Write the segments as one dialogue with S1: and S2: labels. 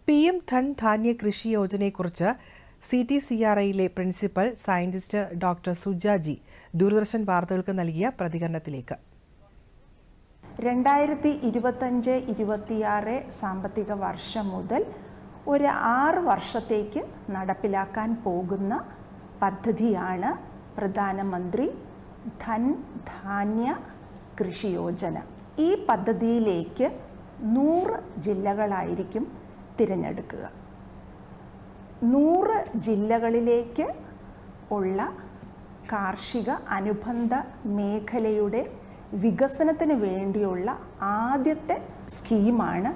S1: PM Dhan ധാന്യ കൃഷി യോജനയെക്കുറിച്ച് CTCRIയിലെ principal scientist doctor സുജാജി Doordarshan വാർത്തകൾക്ക് നൽകിയ പ്രതികരണത്തിലേക്ക്.
S2: 2025-26 സാമ്പത്തിക വർഷം മുതൽ ഒരു 6 വർഷത്തേക്ക് നടപ്പിലാക്കാൻ പോകുന്ന പദ്ധതിയാണ് പ്രധാനമന്ത്രി ധൻ ധാന്യ കൃഷി യോജന. ഈ പദ്ധതിയിലേക്ക് 100 ജില്ലകളായിരിക്കും തിരഞ്ഞെടുക്കുക. 100 ജില്ലകളിലേക്ക് ഉള്ള കാർഷിക അനുബന്ധ മേഖലയുടെ വികസനത്തിന് വേണ്ടിയുള്ള ആദ്യത്തെ സ്കീമാണ്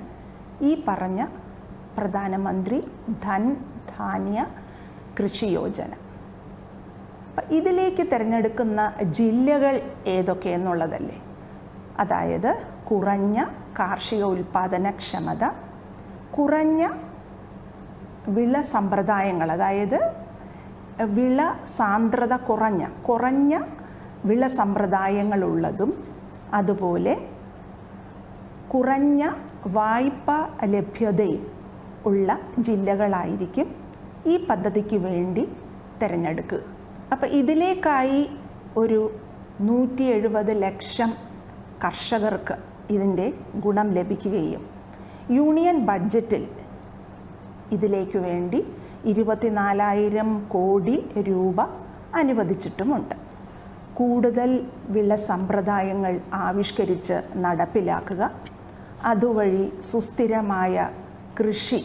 S2: ഈ പറഞ്ഞ പ്രധാനമന്ത്രി ധൻ ധാന്യ കൃഷി യോജന. ഇതിലേക്ക് തിരഞ്ഞെടുക്കുന്ന ജില്ലകൾ ഏതൊക്കെയെന്നുള്ളതല്ലേ? അതായത് കുറഞ്ഞ കാർഷിക ഉൽപാദനക്ഷമത, കുറഞ്ഞ വിള സമ്പ്രദായങ്ങൾ, അതായത് വിള സാന്ദ്രത കുറഞ്ഞ വിള സമ്പ്രദായങ്ങളുള്ളതും, അതുപോലെ കുറഞ്ഞ വായ്പ ലഭ്യതയും ഉള്ള ജില്ലകളായിരിക്കും ഈ പദ്ധതിക്ക് വേണ്ടി തിരഞ്ഞെടുക്കുക. അപ്പോൾ ഇതിലേക്കായി ഒരു 170 ലക്ഷം കർഷകർക്ക് ഇതിൻ്റെ ഗുണം ലഭിക്കുകയും യൂണിയൻ ബഡ്ജറ്റിൽ ഇതിലേക്ക് വേണ്ടി 24,000 കോടി രൂപ അനുവദിച്ചിട്ടുമുണ്ട്. കൂടുതൽ വിള സമ്പ്രദായങ്ങൾ ആവിഷ്കരിച്ച് നടപ്പിലാക്കുക, അതുവഴി സുസ്ഥിരമായ കൃഷി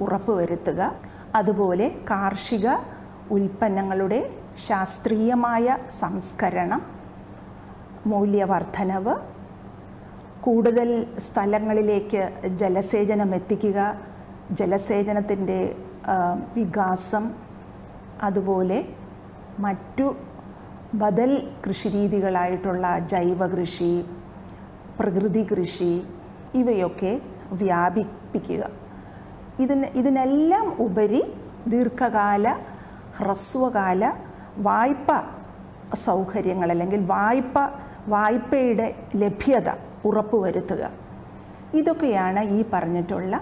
S2: ഉറപ്പുവരുത്തുക, അതുപോലെ കാർഷിക ഉൽപ്പന്നങ്ങളുടെ ശാസ്ത്രീയമായ സംസ്കരണം, മൂല്യവർദ്ധനവ്, കൂടുതൽ സ്ഥലങ്ങളിലേക്ക് ജലസേചനം എത്തിക്കുക, ജലസേചനത്തിൻ്റെ വികാസം, അതുപോലെ മറ്റു ബദൽ കൃഷിരീതികളായിട്ടുള്ള ജൈവ കൃഷി, പ്രകൃതി കൃഷി, ഇവയൊക്കെ വ്യാപിപ്പിക്കുക. ഇതിനെല്ലാം ഉപരി ദീർഘകാല ഹ്രസ്വകാല വായ്പ സൗകര്യങ്ങൾ അല്ലെങ്കിൽ വായ്പയുടെ ലഭ്യത ഉറപ്പുവരുത്തുക. ഇതൊക്കെയാണ് ഈ പറഞ്ഞിട്ടുള്ള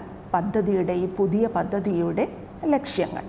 S2: ഈ പുതിയ പദ്ധതിയുടെ ലക്ഷ്യങ്ങൾ.